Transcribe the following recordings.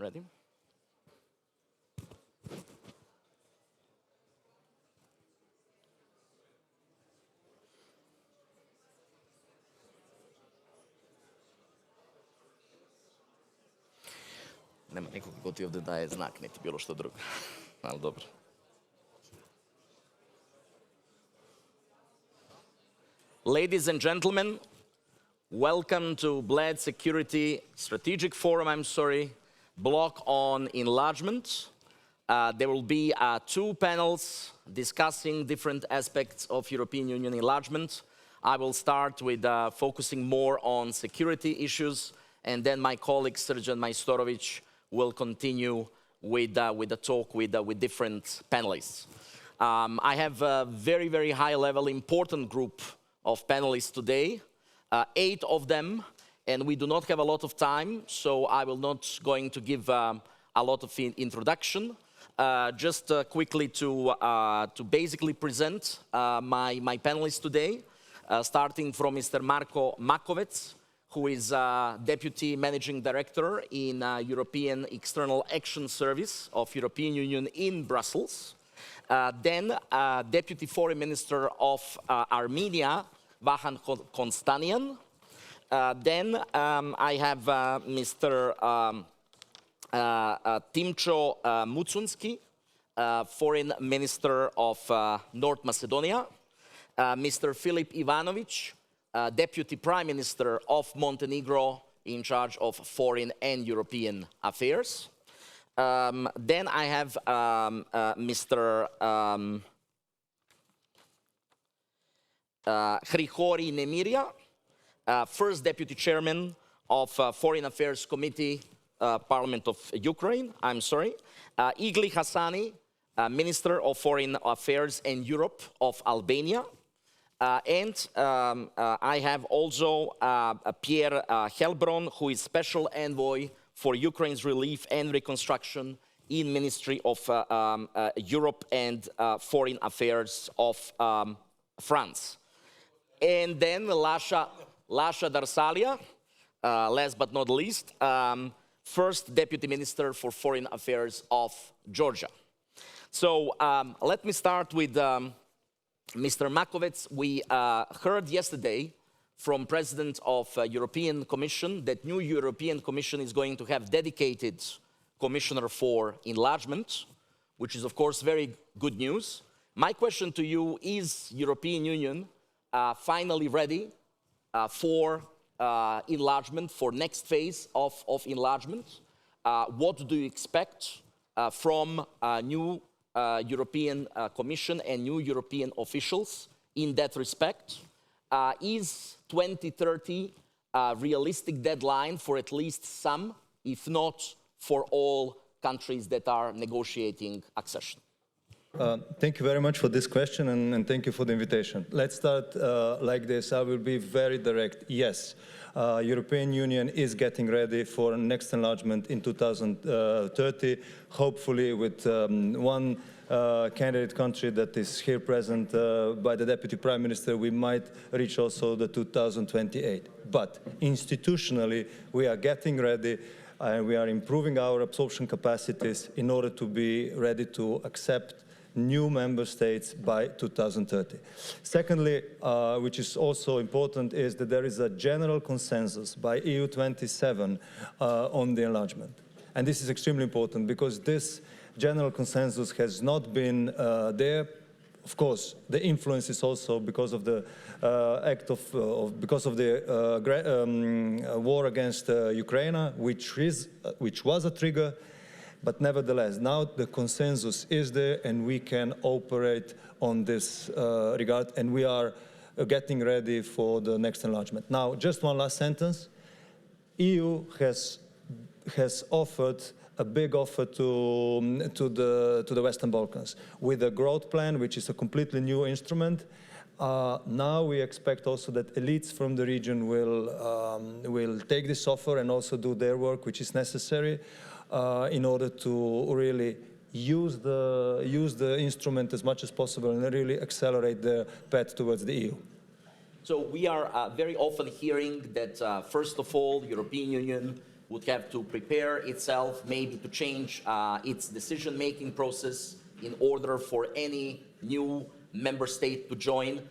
Ready? Nema nikoga ko ti ovde daje znak, niti bilo što drugo. Ali dobro. Ladies and gentlemen, welcome to Bled Security Strategic Forum, block on enlargement. There will be 2 panels discussing different aspects of European Union enlargement. I will start with focusing more on security issues, and then my colleague Srđan Majstorović will continue with the talk with different panelists. I have a very, very high-level, important group of panelists today, 8 of them, and we do not have a lot of time, so I will not going to give a lot of introduction. Just quickly to basically present my panelists today, starting from Mr. Marko Makovec, who is Deputy Managing Director in European External Action Service of European Union in Brussels. Then Deputy Foreign Minister of Armenia, Vahan Kostanyan. Then I have Mr. Timcho Mucunski, Foreign Minister of North Macedonia. Mr. Filip Ivanović, Deputy Prime Minister of Montenegro, in charge of Foreign and European Affairs. Then I have Mr. Hryhoriy Nemyria, First Deputy Chairman of Foreign Affairs Committee, Parliament of Ukraine, Igli Hasani, Minister of Foreign Affairs and Europe of Albania. And I have also Pierre Heilbronn, who is Special Envoy for Ukraine's Relief and Reconstruction in Ministry of Europe and Foreign Affairs of France. And then Lasha Darsalia, last but not least, First Deputy Minister for Foreign Affairs of Georgia. So let me start with Mr. Makovec. We heard yesterday from President of European Commission that new European Commission is going to have dedicated Commissioner for Enlargement, which is of course very good news. My question to you is, European Union finally ready for enlargement, for next phase of enlargement? What do you expect from new European Commission and new European officials in that respect? Is 2030 a realistic deadline for at least some, if not for all countries that are negotiating accession? Thank you very much for this question, and thank you for the invitation. Let's start like this. I will be very direct. Yes, European Union is getting ready for next enlargement in 2030, hopefully with one candidate country that is here present by the Deputy Prime Minister. We might reach also the 2028. But institutionally, we are getting ready and we are improving our absorption capacities in order to be ready to accept new member states by 2030. Secondly, which is also important, is that there is a general consensus by EU27 on the enlargement. And this is extremely important because this general consensus has not been there. Of course, the influence is also because of the war against Ukraine, which was a trigger. But nevertheless, now the consensus is there and we can operate on this regard, and we are getting ready for the next enlargement. Now, just one last sentence. EU has offered a big offer to the Western Balkans with a growth plan, which is a completely new instrument. Now we expect also that elites from the region will take this offer and also do their work, which is necessary. In order to really use the instrument as much as possible and really accelerate the path towards the EU. So we are very often hearing that, first of all, European Union would have to prepare itself, maybe to change its decision-making process in order for any new member state to join.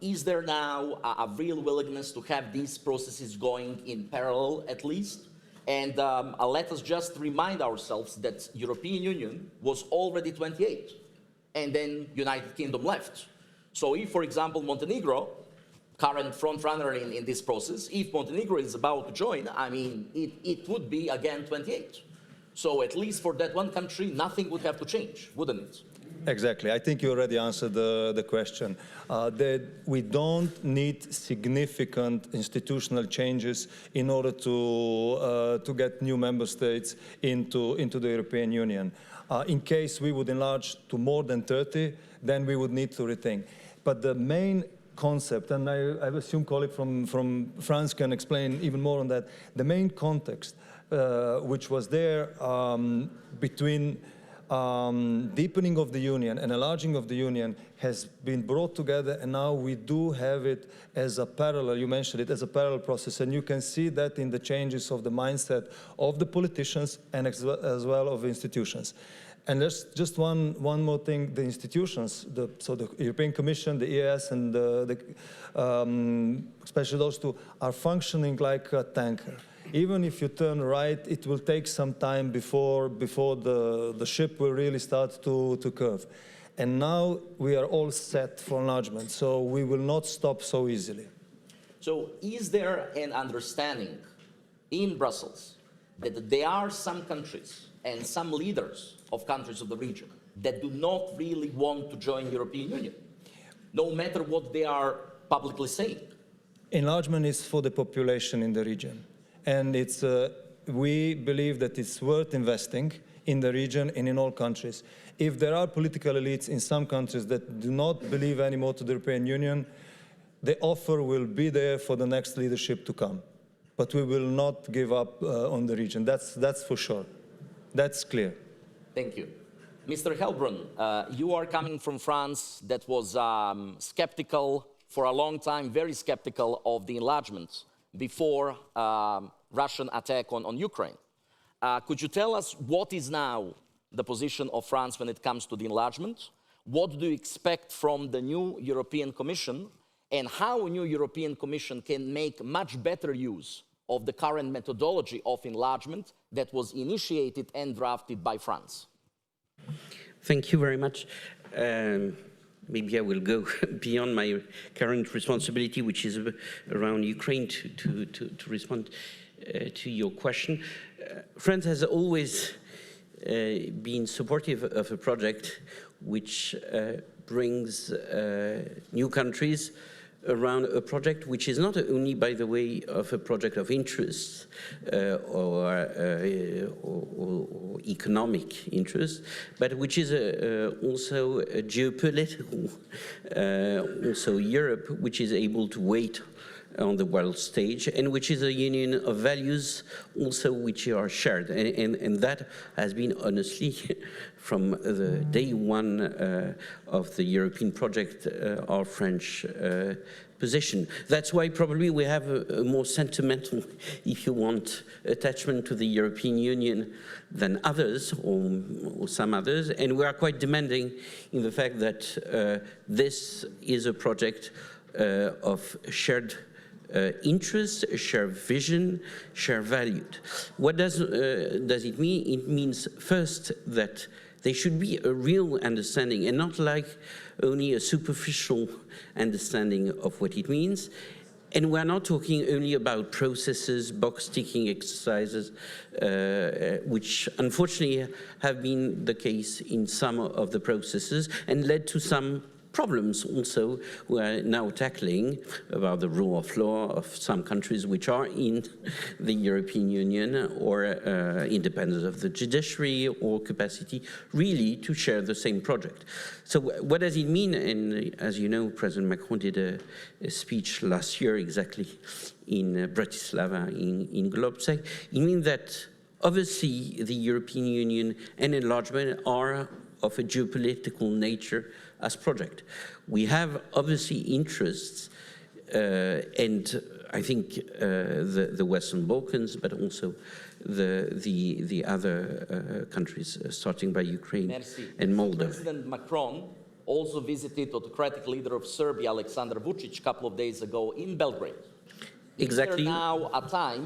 Is there now a real willingness to have these processes going in parallel, at least? And let us just remind ourselves that European Union was already 28, and then United Kingdom left. So if, for example, Montenegro, current front-runner in this process, if Montenegro is about to join, I mean, it would be again 28. So at least for that one country, nothing would have to change, wouldn't it? Exactly. I think you already answered the question. That we don't need significant institutional changes in order to get new member states into the European Union. In case we would enlarge to more than 30, then we would need to rethink. But the main concept, and I assume colleague from France can explain even more on that, the main context which was there between deepening of the union and enlarging of the union has been brought together, and now we do have it as a parallel, you mentioned it, as a parallel process, and you can see that in the changes of the mindset of the politicians and as well of institutions. And there's just one more thing, the institutions, so the European Commission, the EAS, and especially those two, are functioning like a tanker. Even if you turn right, it will take some time before the ship will really start to curve. And now we are all set for enlargement, so we will not stop so easily. So is there an understanding in Brussels that there are some countries and some leaders of countries of the region that do not really want to join the European Union, no matter what they are publicly saying? Enlargement is for the population in the region. And we believe that it's worth investing in the region and in all countries. If there are political elites in some countries that do not believe anymore to the European Union, the offer will be there for the next leadership to come. But we will not give up on the region. That's for sure. That's clear. Thank you. Mr. Heilbronn, you are coming from France that was skeptical for a long time, very skeptical of the enlargement before Russian attack on Ukraine. Could you tell us what is now the position of France when it comes to the enlargement? What do you expect from the new European Commission, and how a new European Commission can make much better use of the current methodology of enlargement that was initiated and drafted by France? Thank you very much. Maybe I will go beyond my current responsibility, which is around Ukraine, to respond to your question. France has always been supportive of a project which brings new countries around a project which is not only, by the way, of a project of interest or economic interest, but which is also a geopolitical, also Europe, which is able to wait on the world stage, and which is a union of values also which are shared. And that has been, honestly, from the day one of the European project, our French position. That's why probably we have a more sentimental, if you want, attachment to the European Union than others, or some others, and we are quite demanding in the fact that this is a project of shared interest, shared vision, shared value. What does it mean? It means first that there should be a real understanding, and not like only a superficial understanding of what it means. And we're not talking only about processes, box-ticking exercises, which unfortunately have been the case in some of the processes and led to some problems also we are now tackling about the rule of law of some countries which are in the European Union, or independence of the judiciary, or capacity really to share the same project. So what does it mean? And as you know, President Macron did a speech last year exactly in Bratislava in Globsec. It means that obviously the European Union and enlargement are of a geopolitical nature as project. We have obviously interests, and I think the Western Balkans, but also the other countries, starting by Ukraine and Moldova. President Macron also visited autocratic leader of Serbia, Aleksandar Vučić, a couple of days ago in Belgrade. Exactly. Is there now a time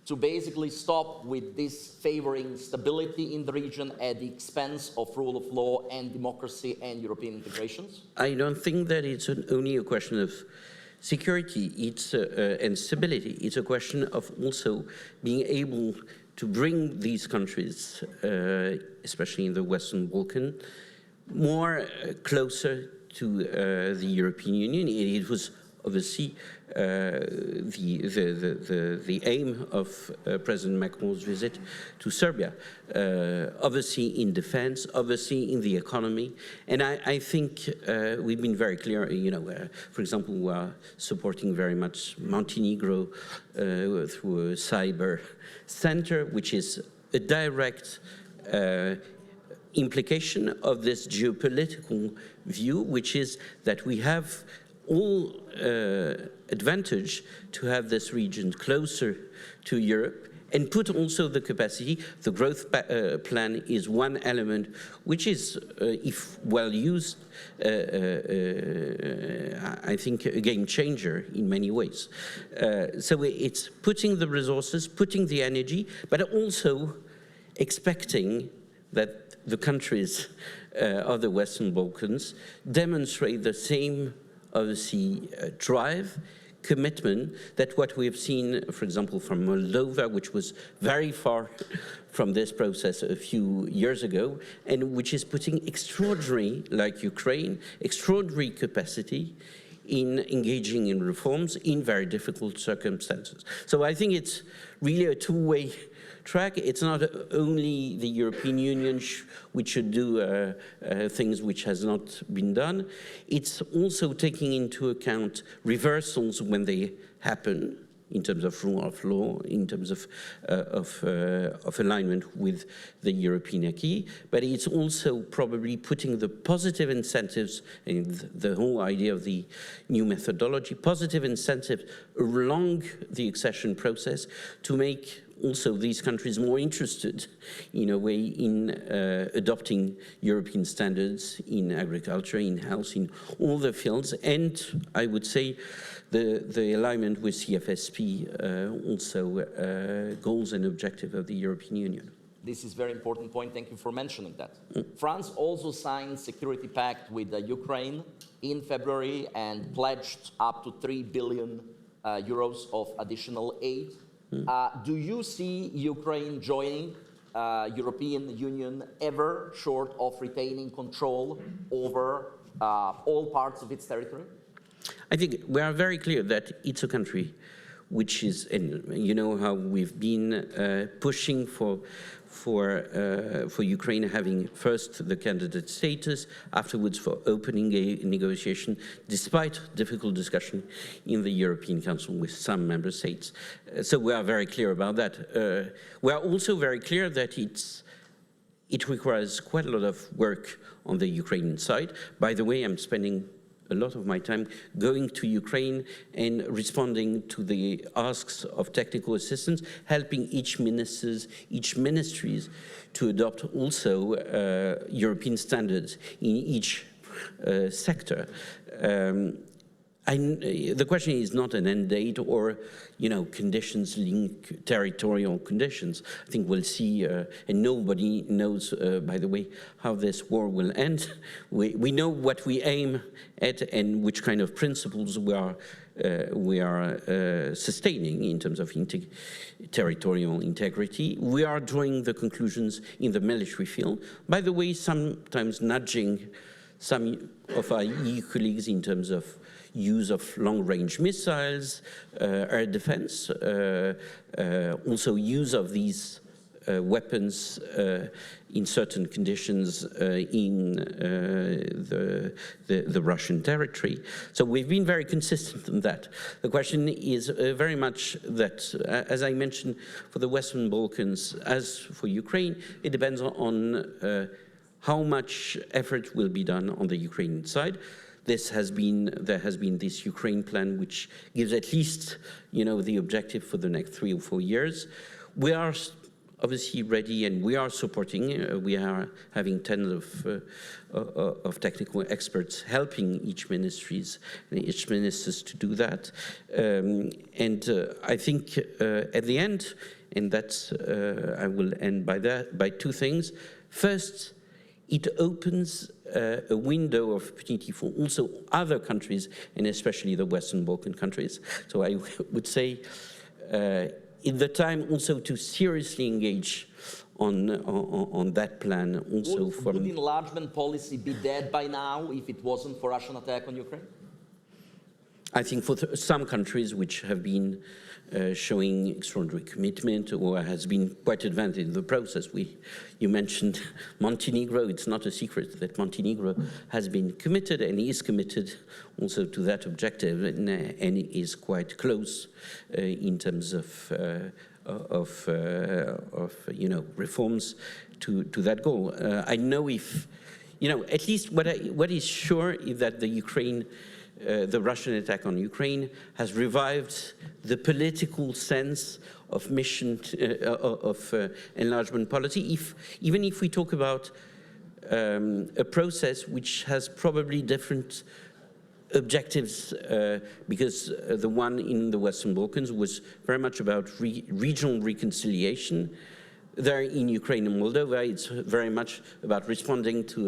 to basically stop with this favoring stability in the region at the expense of rule of law and democracy and European integrations? I don't think that it's only a question of security and stability. It's a question of also being able to bring these countries, especially in the Western Balkans, more closer to the European Union. It was obviously the aim of President Macron's visit to Serbia, obviously in defense, obviously in the economy. And I think we've been very clear, for example, we are supporting very much Montenegro through a cyber center, which is a direct implication of this geopolitical view, which is that we have all advantage to have this region closer to Europe and put also the capacity. The growth plan is one element which is, if well used, I think a game changer in many ways. So it's putting the resources, putting the energy, but also expecting that the countries of the Western Balkans demonstrate the same, obviously, drive, commitment, that what we have seen, for example, from Moldova, which was very far from this process a few years ago, and which is putting extraordinary, like Ukraine, extraordinary capacity in engaging in reforms in very difficult circumstances. So I think it's really a two-way track. It's not only the European Union which should do things which has not been done. It's also taking into account reversals when they happen in terms of rule of law, in terms of alignment with the European acquis, but it's also probably putting the positive incentives, and the whole idea of the new methodology, positive incentives along the accession process to make also these countries more interested, in a way, in adopting European standards in agriculture, in health, in all the fields. And I would say the alignment with CFSP, also goals and objectives of the European Union. This is a very important point. Thank you for mentioning that. France also signed security pact with Ukraine in February and pledged up to 3 billion euros of additional aid. Do you see Ukraine joining European Union ever short of retaining control over all parts of its territory? I think we are very clear that it's a country which is, and you know how we've been pushing for Ukraine having first the candidate status, afterwards for opening a negotiation, despite difficult discussion in the European Council with some member states. So we are very clear about that. We are also very clear that it requires quite a lot of work on the Ukrainian side. By the way, I'm spending a lot of my time going to Ukraine and responding to the asks of technical assistance, helping each ministries to adopt also European standards in each sector. The question is not an end date or, conditions linked territorial conditions. I think we'll see, and nobody knows, by the way, how this war will end. We know what we aim at and which kind of principles we are sustaining in terms of territorial integrity. We are drawing the conclusions in the military field. By the way, sometimes nudging some of our EU colleagues in terms of use of long-range missiles, air defense, also use of these weapons in certain conditions in the Russian territory. So we've been very consistent on that. The question is very much that, as I mentioned, for the Western Balkans, as for Ukraine, it depends on how much effort will be done on the Ukrainian side. there has been this Ukraine plan, which gives at least, the objective for the next 3 or 4 years. We are obviously ready, and we are supporting. We are having tens of technical experts helping each ministers to do that. I think at the end, and that's I will end by 2 things. First, it opens a window of opportunity for also other countries, and especially the Western Balkan countries. So I would say, in the time also to seriously engage on that plan also would enlargement policy be dead by now if it wasn't for Russian attack on Ukraine? I think for some countries which have been showing extraordinary commitment or has been quite advanced in the process. You mentioned Montenegro. It's not a secret that Montenegro has been committed and is committed also to that objective and is quite close in terms of reforms to that goal. I know if, at least what is sure is that the Russian attack on Ukraine has revived the political sense of mission of enlargement policy. Even if we talk about a process which has probably different objectives, because the one in the Western Balkans was very much about regional reconciliation. There in Ukraine and Moldova, it's very much about responding to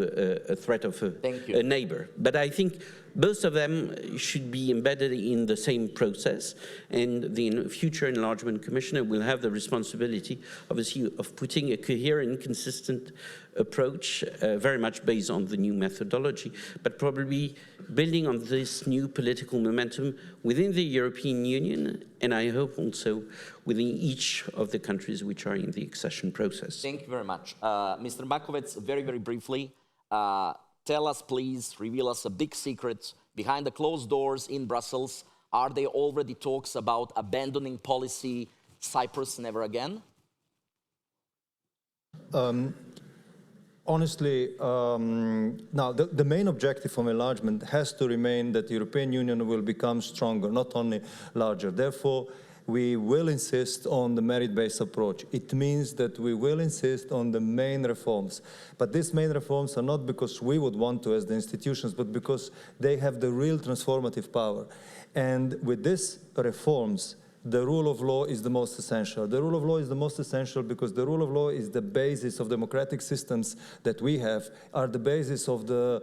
a threat of a neighbor. But I think both of them should be embedded in the same process, and the future enlargement commissioner will have the responsibility, obviously, of putting a coherent, consistent approach, very much based on the new methodology, but probably building on this new political momentum within the European Union, and I hope also within each of the countries which are in the accession process. Thank you very much. Mr. Makovec, very, very briefly, tell us, please, reveal us a big secret. Behind the closed doors in Brussels, are there already talks about abandoning policy Cyprus never again? Honestly, now the main objective of enlargement has to remain that the European Union will become stronger, not only larger. Therefore, we will insist on the merit-based approach. It means that we will insist on the main reforms. But these main reforms are not because we would want to as the institutions, but because they have the real transformative power. And with these reforms, the rule of law is the most essential. The rule of law is the most essential because the rule of law is the basis of democratic systems that we have, are the basis of the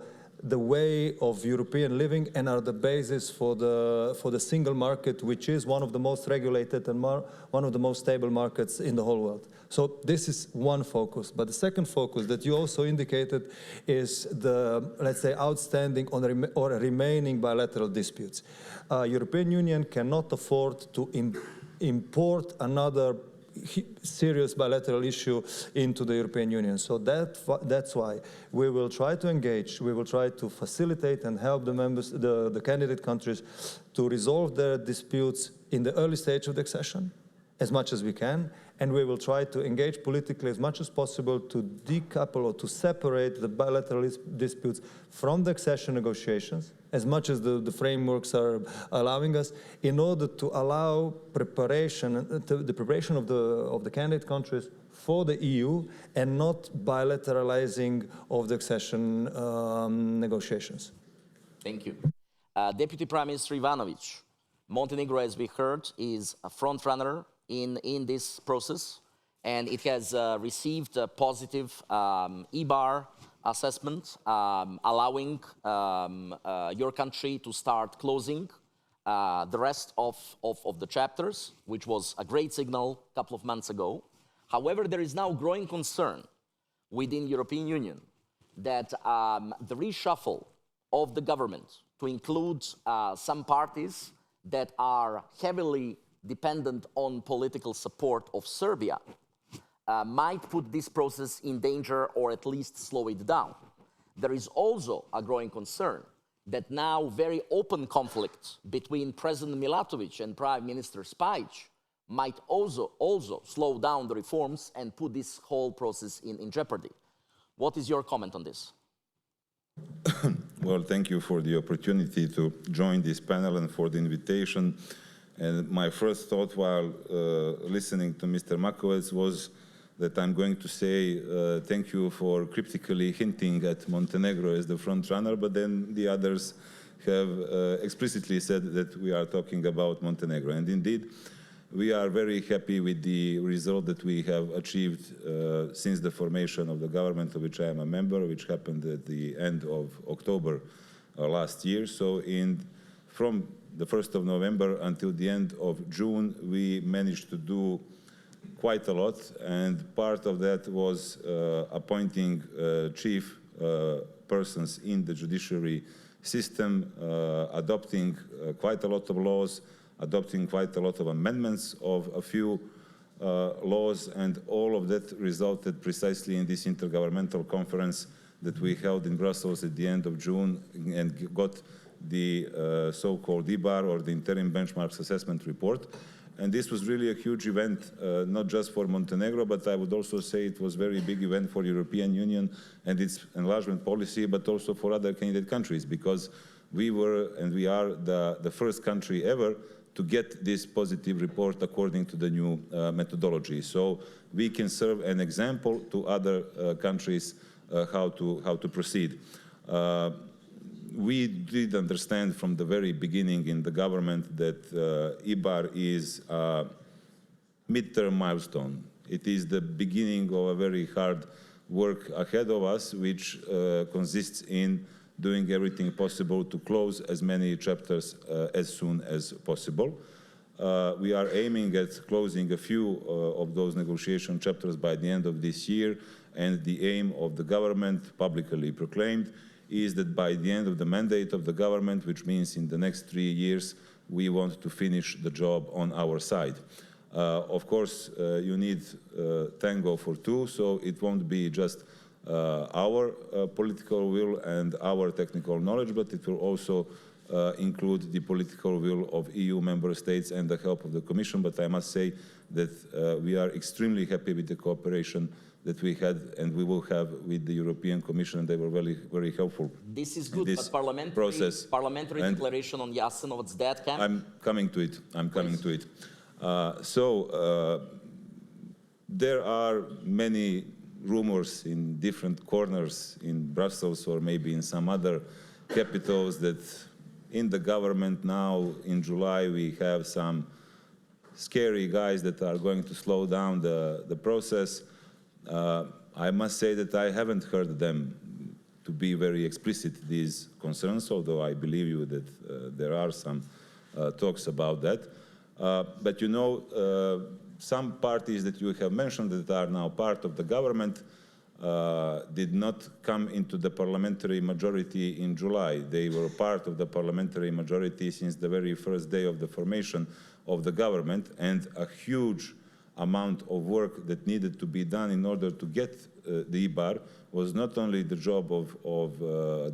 way of European living, and are the basis for the single market, which is one of the most regulated and one of the most stable markets in the whole world. So this is one focus. But the second focus that you also indicated is the, let's say, outstanding or remaining bilateral disputes. European Union cannot afford to import another serious bilateral issue into the European Union. So that's why we will try to engage, we will try to facilitate and help the members, the candidate countries to resolve their disputes in the early stage of the accession as much as we can, and we will try to engage politically as much as possible to decouple or to separate the bilateral disputes from the accession negotiations, as much as the frameworks are allowing us, in order to allow preparation, the preparation of the candidate countries for the EU, and not bilateralizing of the accession negotiations. Thank you. Deputy Prime Minister Ivanović, Montenegro, as we heard, is a front runner in this process, and it has received a positive EBAR assessment, allowing your country to start closing the rest of the chapters, which was a great signal a couple of months ago. However, there is now growing concern within the European Union that the reshuffle of the government to include some parties that are heavily dependent on political support of Serbia might put this process in danger, or at least slow it down. There is also a growing concern that now very open conflict between President Milatović and Prime Minister Spajić might also slow down the reforms and put this whole process in jeopardy. What is your comment on this? Well, thank you for the opportunity to join this panel and for the invitation. And my first thought while listening to Mr. Makovec was that I'm going to say thank you for cryptically hinting at Montenegro as the front runner, but then the others have explicitly said that we are talking about Montenegro. And indeed, we are very happy with the result that we have achieved since the formation of the government of which I am a member, which happened at the end of October last year. So from the 1st of November until the end of June, we managed to do quite a lot, and part of that was appointing chief persons in the judiciary system, adopting quite a lot of laws, adopting quite a lot of amendments of a few laws, and all of that resulted precisely in this intergovernmental conference that we held in Brussels at the end of June and got the so-called IBAR, or the Interim Benchmarks Assessment Report. And this was really a huge event, not just for Montenegro, but I would also say it was a very big event for European Union and its enlargement policy, but also for other candidate countries, because we were and we are the first country ever to get this positive report according to the new methodology. So we can serve an example to other countries how to proceed. We did understand from the very beginning in the government that IBAR is a midterm milestone. It is the beginning of a very hard work ahead of us, which consists in doing everything possible to close as many chapters as soon as possible. We are aiming at closing a few of those negotiation chapters by the end of this year, and the aim of the government, publicly proclaimed, is that by the end of the mandate of the government, which means in the next 3 years, we want to finish the job on our side. Of course, you need tango for two, so it won't be just our political will and our technical knowledge, but it will also include the political will of EU member states and the help of the Commission. But I must say that we are extremely happy with the cooperation that we had and we will have with the European Commission, and they were very, very helpful. This is good, this but parliamentary declaration on Jasenovic's death camp? I'm coming to it. There are many rumors in different corners in Brussels or maybe in some other capitals that in the government now in July we have some scary guys that are going to slow down the process. I must say that I haven't heard them to be very explicit, these concerns, although I believe you that there are some talks about that. But you know, some parties that you have mentioned that are now part of the government did not come into the parliamentary majority in July. They were part of the parliamentary majority since the very first day of the formation of the government, and a huge amount of work that needed to be done in order to get the IBAR was not only the job of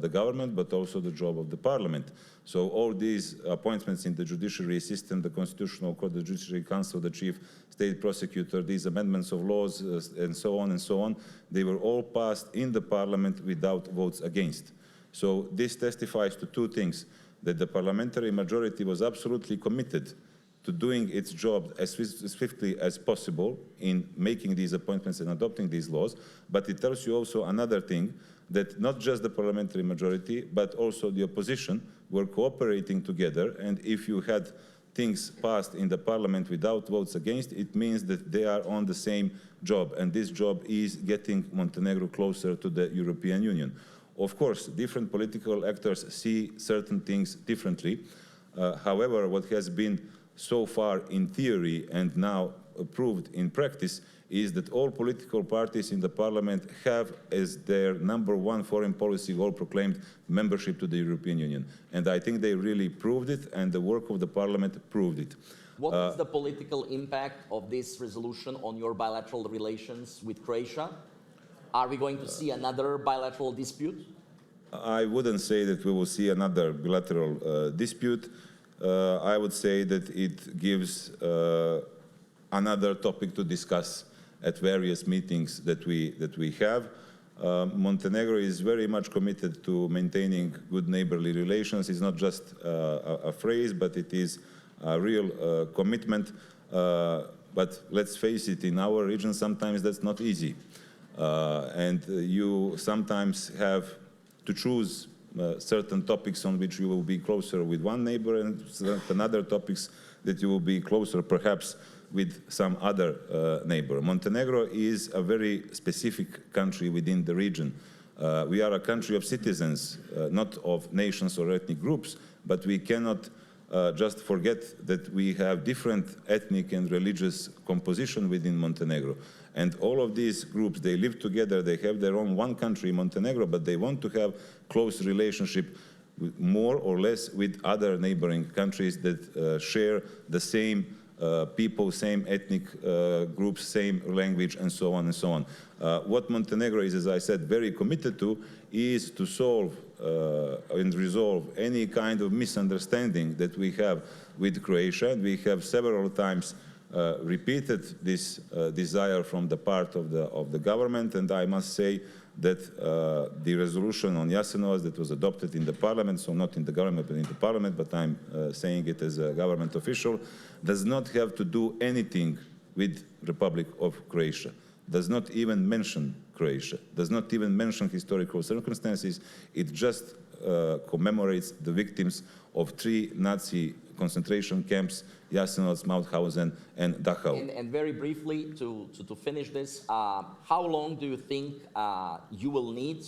the government, but also the job of the parliament. So all these appointments in the judiciary system, the Constitutional Court, the Judiciary Council, the Chief State Prosecutor, these amendments of laws, and so on, they were all passed in the parliament without votes against. So this testifies to two things: that the parliamentary majority was absolutely committed to doing its job as swiftly as possible in making these appointments and adopting these laws. But it tells you also another thing, that not just the parliamentary majority, but also the opposition were cooperating together. And if you had things passed in the parliament without votes against, it means that they are on the same job. And this job is getting Montenegro closer to the European Union. Of course, different political actors see certain things differently. However, what has been so far in theory and now approved in practice is that all political parties in the parliament have as their #1 foreign policy goal proclaimed membership to the European Union. And I think they really proved it, and the work of the parliament proved it. What is the political impact of this resolution on your bilateral relations with Croatia? Are we going to see another bilateral dispute? I wouldn't say that we will see another bilateral dispute. I would say that it gives another topic to discuss at various meetings that we have. Montenegro is very much committed to maintaining good neighborly relations. It's not just a phrase, but it is a real commitment. But let's face it, in our region, sometimes that's not easy. And you sometimes have to choose certain topics on which you will be closer with one neighbor and certain other topics that you will be closer perhaps with some other neighbor. Montenegro is a very specific country within the region. We are a country of citizens, not of nations or ethnic groups, but we cannot just forget that we have different ethnic and religious composition within Montenegro. And all of these groups, they live together, they have their own one country, Montenegro, but they want to have close relationship more or less with other neighboring countries that share the same people, same ethnic groups, same language, and so on and so on. What Montenegro is, as I said, very committed to is to solve and resolve any kind of misunderstanding that we have with Croatia. And we have several times repeated this desire from the part of the government, and I must say that the resolution on Jasenovac that was adopted in the parliament, so not in the government but in the parliament, but I'm saying it as a government official, does not have to do anything with Republic of Croatia, does not even mention Croatia, does not even mention historical circumstances. It just commemorates the victims of 3 Nazi concentration camps, Jasenovac, Mauthausen, and Dachau. And very briefly, to finish this, how long do you think you will need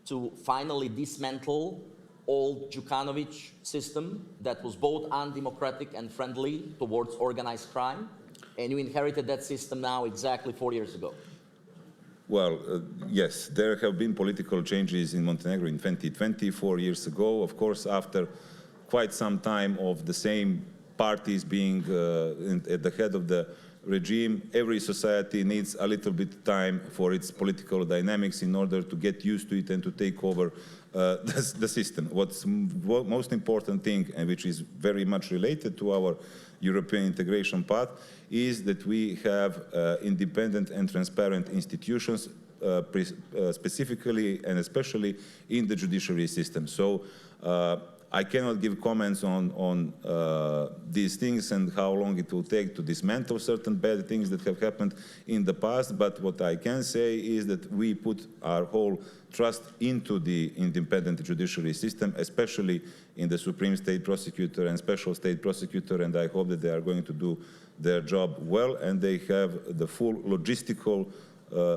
to finally dismantle old Đukanović system that was both undemocratic and friendly towards organized crime? And you inherited that system now exactly 4 years ago. Well, yes, there have been political changes in Montenegro in 2020, 4 years ago. Of course, after quite some time of the same parties being at the head of the regime, every society needs a little bit time for its political dynamics in order to get used to it and to take over the system. What's most important thing, and which is very much related to our European integration path, is that we have independent and transparent institutions, specifically and especially in the judiciary system. So I cannot give comments on these things and how long it will take to dismantle certain bad things that have happened in the past, but what I can say is that we put our whole trust into the independent judiciary system, especially in the Supreme State Prosecutor and Special State Prosecutor, and I hope that they are going to do their job well, and they have the full logistical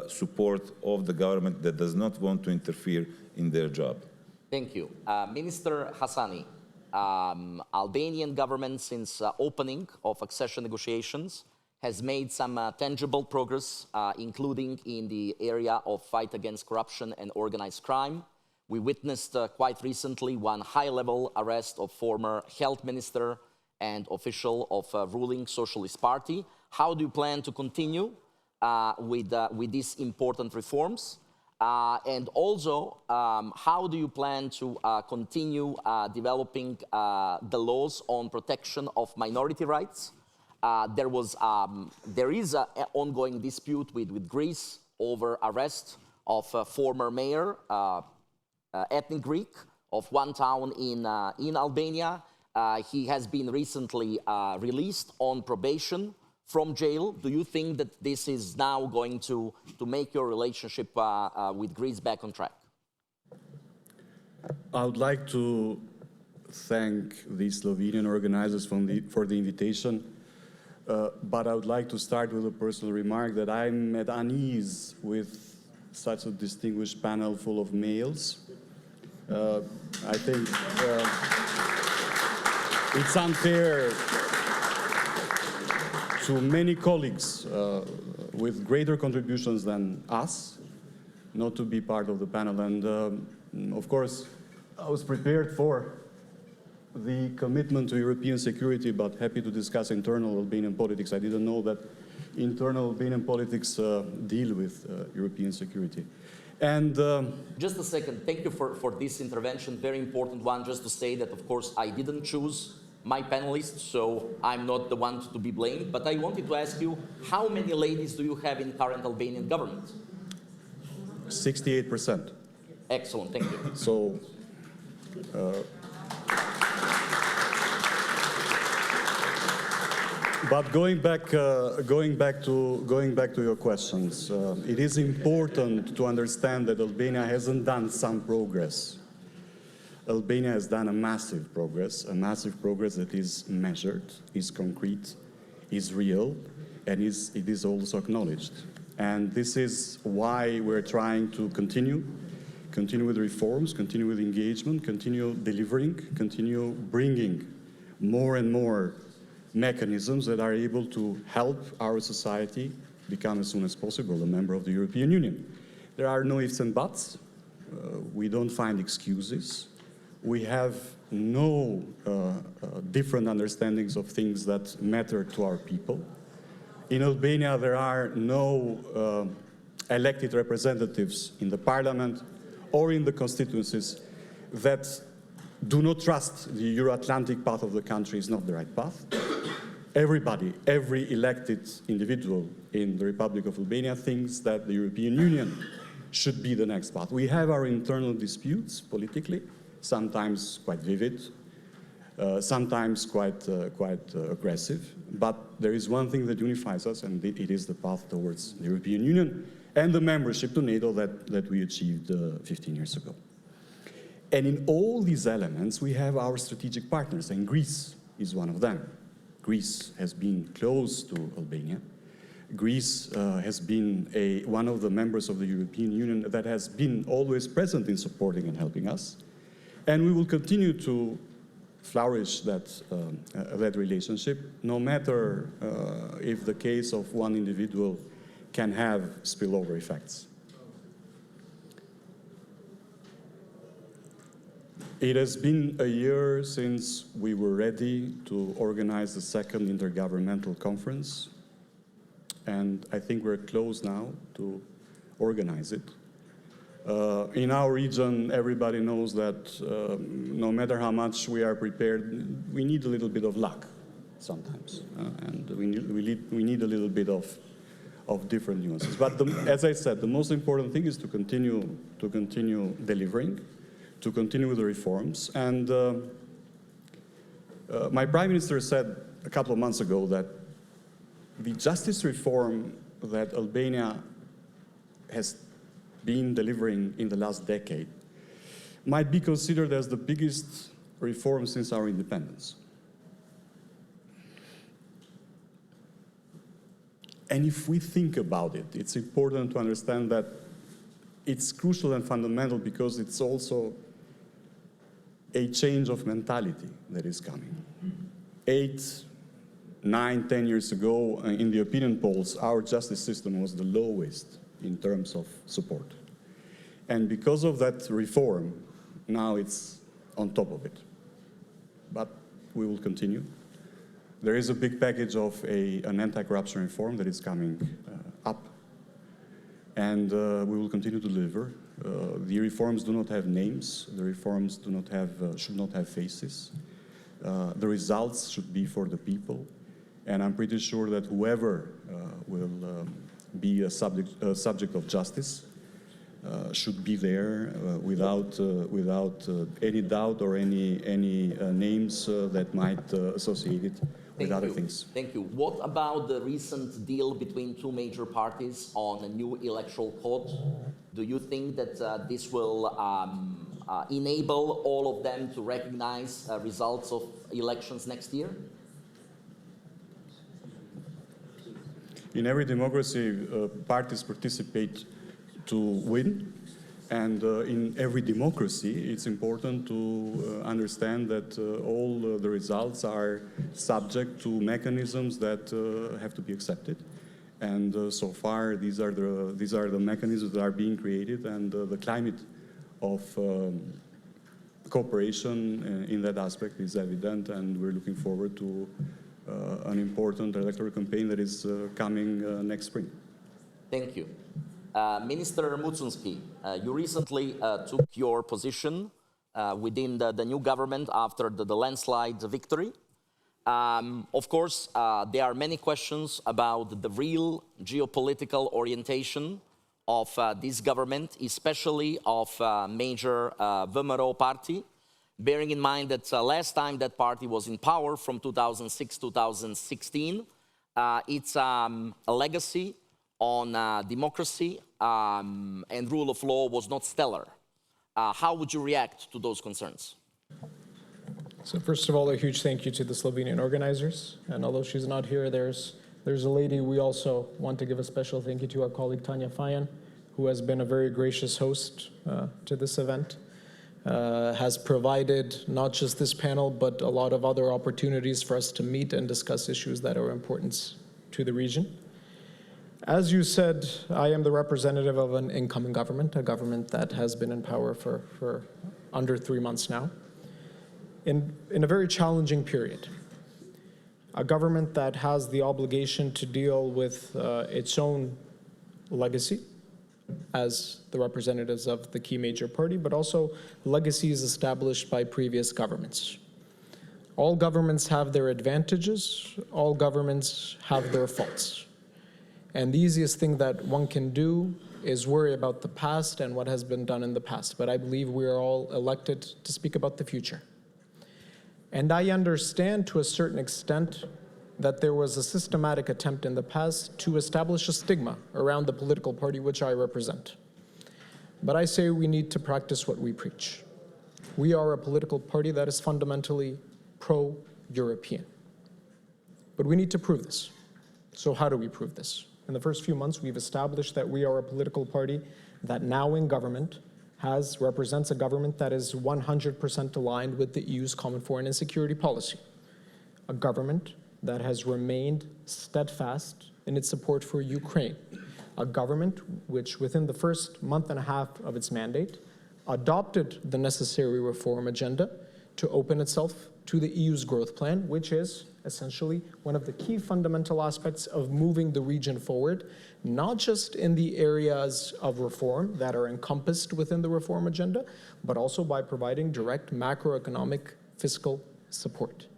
support of the government that does not want to interfere in their job. Thank you. Minister Hasani, Albanian government since opening of accession negotiations has made some tangible progress, including in the area of fight against corruption and organized crime. We witnessed quite recently one high-level arrest of former health minister and official of ruling Socialist Party. How do you plan to continue with these important reforms? And also, how do you plan to continue developing the laws on protection of minority rights? There is an ongoing dispute with Greece over arrest of a former mayor, ethnic Greek, of one town in Albania. He has been recently released on probation from jail. Do you think that this is now going to make your relationship with Greece back on track? I would like to thank the Slovenian organizers for the invitation, but I would like to start with a personal remark that I'm at unease with such a distinguished panel full of males. I think it's unfair to many colleagues with greater contributions than us not to be part of the panel. And of course, I was prepared for the commitment to European security, but happy to discuss internal Albanian politics. I didn't know that internal Albanian politics deal with European security. And just a second, thank you for this intervention, very important one, just to say that, of course, I didn't choose my panelists, so I'm not the one to be blamed, but I wanted to ask you, how many ladies do you have in current Albanian government? 68%. Excellent, thank you. So, but going back to your questions, it is important to understand that Albania hasn't done some progress. Albania has done a massive progress that is measured, is concrete, is real, and it is also acknowledged. And this is why we're trying to continue with reforms, continue with engagement, continue delivering, continue bringing more and more mechanisms that are able to help our society become as soon as possible a member of the European Union. There are no ifs and buts. We don't find excuses. We have no different understandings of things that matter to our people. In Albania, there are no elected representatives in the parliament or in the constituencies that do not trust the Euro-Atlantic path of the country is not the right path. Everybody, every elected individual in the Republic of Albania thinks that the European Union should be the next path. We have our internal disputes politically, sometimes quite vivid, sometimes quite aggressive, but there is one thing that unifies us, and it is the path towards the European Union and the membership to NATO that we achieved 15 years ago. And in all these elements, we have our strategic partners, and Greece is one of them. Greece has been close to Albania. Greece has been one of the members of the European Union that has been always present in supporting and helping us. And we will continue to flourish that relationship, no matter if the case of one individual can have spillover effects. It has been a year since we were ready to organize the second intergovernmental conference, and I think we're close now to organize it. In our region, everybody knows that no matter how much we are prepared, we need a little bit of luck sometimes, and we need a little bit of different nuances. But as I said, the most important thing is to continue delivering, to continue with the reforms. And my Prime Minister said a couple of months ago that the justice reform that Albania has been delivering in the last decade might be considered as the biggest reform since our independence. And if we think about it, it's important to understand that it's crucial and fundamental because it's also a change of mentality that is coming. 8, 9, 10 years ago, in the opinion polls, our justice system was the lowest in terms of support. And because of that reform, now it's on top of it. But we will continue. There is a big package of an anti-corruption reform that is coming up. And we will continue to deliver. The reforms do not have names. The reforms should not have faces. The results should be for the people. And I'm pretty sure that whoever will be a subject of justice should be there without any doubt or any names that might associate it with other things. Thank you. What about the recent deal between two major parties on a new electoral code? Do you think that this will enable all of them to recognize results of elections next year? In every democracy, parties participate to win. And in every democracy, it's important to understand that all the results are subject to mechanisms that have to be accepted. And so far, these are the mechanisms that are being created, and the climate of cooperation in that aspect is evident, and we're looking forward to an important electoral campaign that is coming next spring. Thank you. Minister Mucunski, you recently took your position within the new government after the landslide victory. Of course, there are many questions about the real geopolitical orientation of this government, especially of major VMRO party, bearing in mind that last time that party was in power from 2006-2016, its a legacy on democracy and rule of law was not stellar. How would you react to those concerns? So first of all, a huge thank you to the Slovenian organizers. And although she's not here, there's a lady we also want to give a special thank you to, our colleague Tanja Fajon, who has been a very gracious host to this event, has provided not just this panel, but a lot of other opportunities for us to meet and discuss issues that are important to the region. As you said, I am the representative of an incoming government, a government that has been in power for under 3 months now, in a very challenging period. A government that has the obligation to deal with its own legacy as the representatives of the key major party, but also legacies established by previous governments. All governments have their advantages, all governments have their faults. And the easiest thing that one can do is worry about the past and what has been done in the past. But I believe we are all elected to speak about the future. And I understand to a certain extent that there was a systematic attempt in the past to establish a stigma around the political party which I represent. But I say we need to practice what we preach. We are a political party that is fundamentally pro-European. But we need to prove this. So how do we prove this? In the first few months, we've established that we are a political party that now in government represents a government that is 100% aligned with the EU's common foreign and security policy. A government that has remained steadfast in its support for Ukraine. A government which, within the first month and a half of its mandate, adopted the necessary reform agenda to open itself to the EU's growth plan, which is essentially one of the key fundamental aspects of moving the region forward, not just in the areas of reform that are encompassed within the reform agenda, but also by providing direct macroeconomic fiscal support.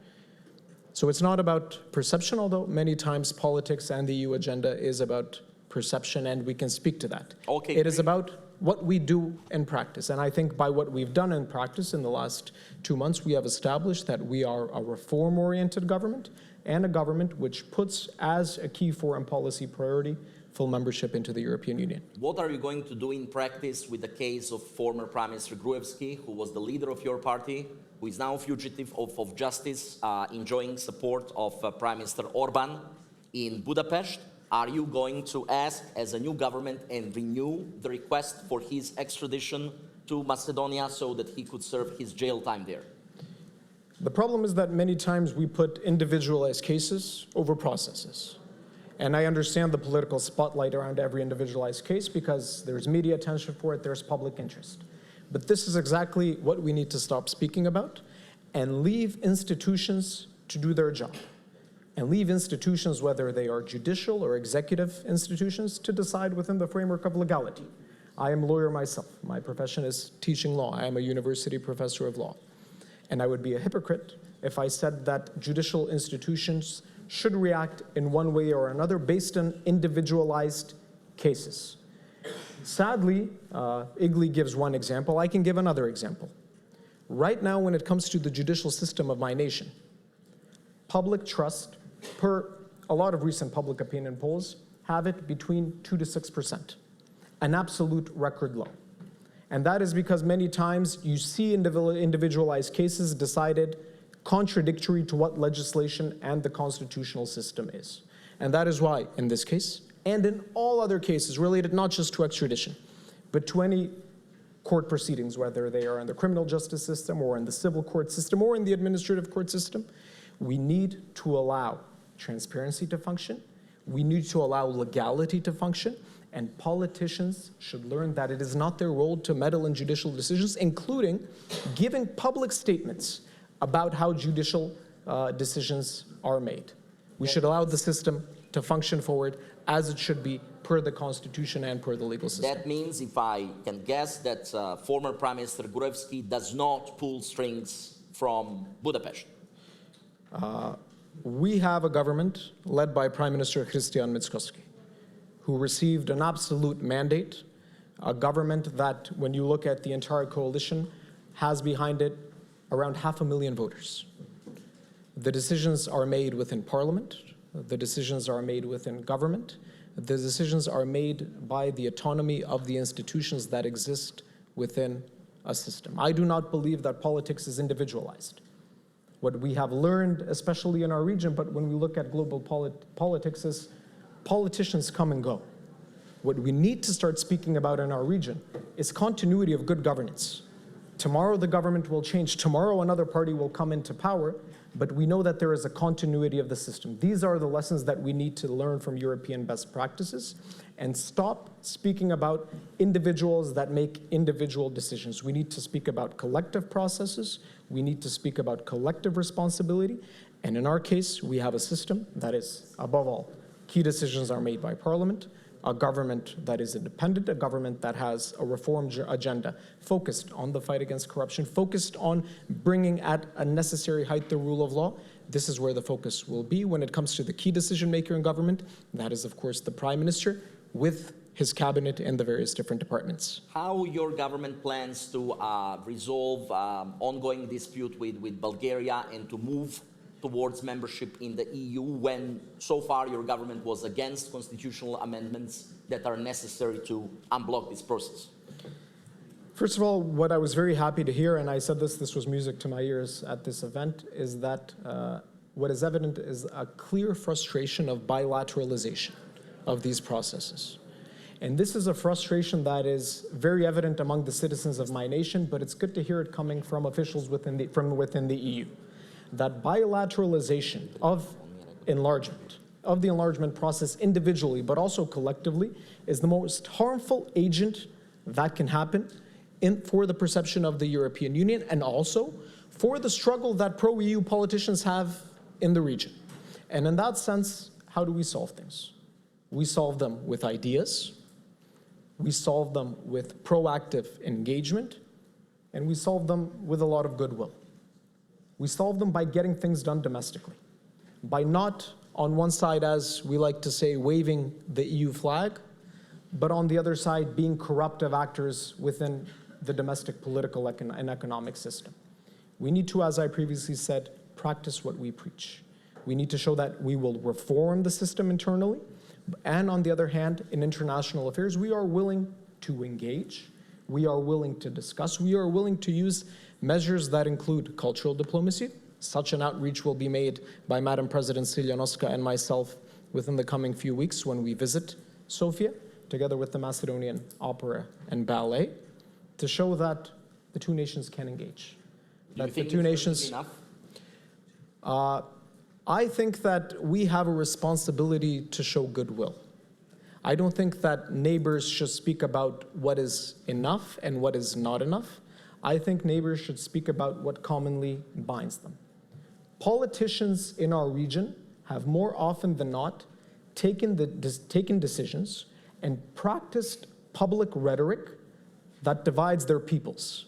So it's not about perception, although many times politics and the EU agenda is about perception, and we can speak to that. Okay. It is about what we do in practice. And I think by what we've done in practice in the last 2 months, we have established that we are a reform-oriented government and a government which puts as a key foreign policy priority full membership into the European Union. What are you going to do in practice with the case of former Prime Minister Gruevski, who was the leader of your party, who is now a fugitive of justice, enjoying support of Prime Minister Orban in Budapest? Are you going to ask as a new government and renew the request for his extradition to Macedonia so that he could serve his jail time there? The problem is that many times we put individualized cases over processes. And I understand the political spotlight around every individualized case because there's media attention for it, there's public interest. But this is exactly what we need to stop speaking about and leave institutions to do their job. And leave institutions, whether they are judicial or executive institutions, to decide within the framework of legality. I am a lawyer myself. My profession is teaching law. I am a university professor of law. And I would be a hypocrite if I said that judicial institutions should react in one way or another based on individualized cases. Sadly, Igli gives one example. I can give another example. Right now, when it comes to the judicial system of my nation, public trust, per a lot of recent public opinion polls, have it between 2 to 6%, an absolute record low. And that is because many times you see individualized cases decided contradictory to what legislation and the constitutional system is. And that is why, in this case, and in all other cases related not just to extradition, but to any court proceedings, whether they are in the criminal justice system or in the civil court system or in the administrative court system, we need to allow transparency to function, we need to allow legality to function, and politicians should learn that it is not their role to meddle in judicial decisions, including giving public statements about how judicial decisions are made. We should allow the system to function forward as it should be per the Constitution and per the legal system. That means, if I can guess, that former Prime Minister Gruevski does not pull strings from Budapest. We have a government led by Prime Minister Christian Mickoski, who received an absolute mandate, a government that, when you look at the entire coalition, has behind it around 500,000 voters. The decisions are made within parliament, the decisions are made within government, the decisions are made by the autonomy of the institutions that exist within a system. I do not believe that politics is individualized. What we have learned, especially in our region, but when we look at global politics, is politicians come and go. What we need to start speaking about in our region is continuity of good governance. Tomorrow the government will change. Tomorrow another party will come into power, but we know that there is a continuity of the system. These are the lessons that we need to learn from European best practices and stop speaking about individuals that make individual decisions. We need to speak about collective processes. We need to speak about collective responsibility. And in our case, we have a system that is, above all, key decisions are made by parliament, a government that is independent, a government that has a reform agenda focused on the fight against corruption, focused on bringing at a necessary height the rule of law. This is where the focus will be when it comes to the key decision maker in government. That is, of course, the Prime Minister with his cabinet and the various different departments. How your government plans to resolve ongoing dispute with Bulgaria and to move towards membership in the EU when so far your government was against constitutional amendments that are necessary to unblock this process? First of all, what I was very happy to hear, and I said this was music to my ears at this event, is that what is evident is a clear frustration of bilateralization of these processes. And this is a frustration that is very evident among the citizens of my nation, but it's good to hear it coming from officials from within the EU. That bilateralization of the enlargement process individually, but also collectively, is the most harmful agent that can happen for the perception of the European Union and also for the struggle that pro-EU politicians have in the region. And in that sense, how do we solve things? We solve them with ideas, we solve them with proactive engagement, and we solve them with a lot of goodwill. We solve them by getting things done domestically, by not, on one side, as we like to say, waving the EU flag, but on the other side, being corruptive actors within the domestic political and economic system. We need to, as I previously said, practice what we preach. We need to show that we will reform the system internally, and on the other hand, in international affairs, we are willing to engage, we are willing to discuss, we are willing to use measures that include cultural diplomacy. Such an outreach will be made by Madam President Siljanovska and myself within the coming few weeks when we visit Sofia, together with the Macedonian Opera and Ballet, to show that the two nations can engage. Do you think the two nations enough? I think that we have a responsibility to show goodwill. I don't think that neighbors should speak about what is enough and what is not enough. I think neighbors should speak about what commonly binds them. Politicians in our region have more often than not taken decisions and practiced public rhetoric that divides their peoples.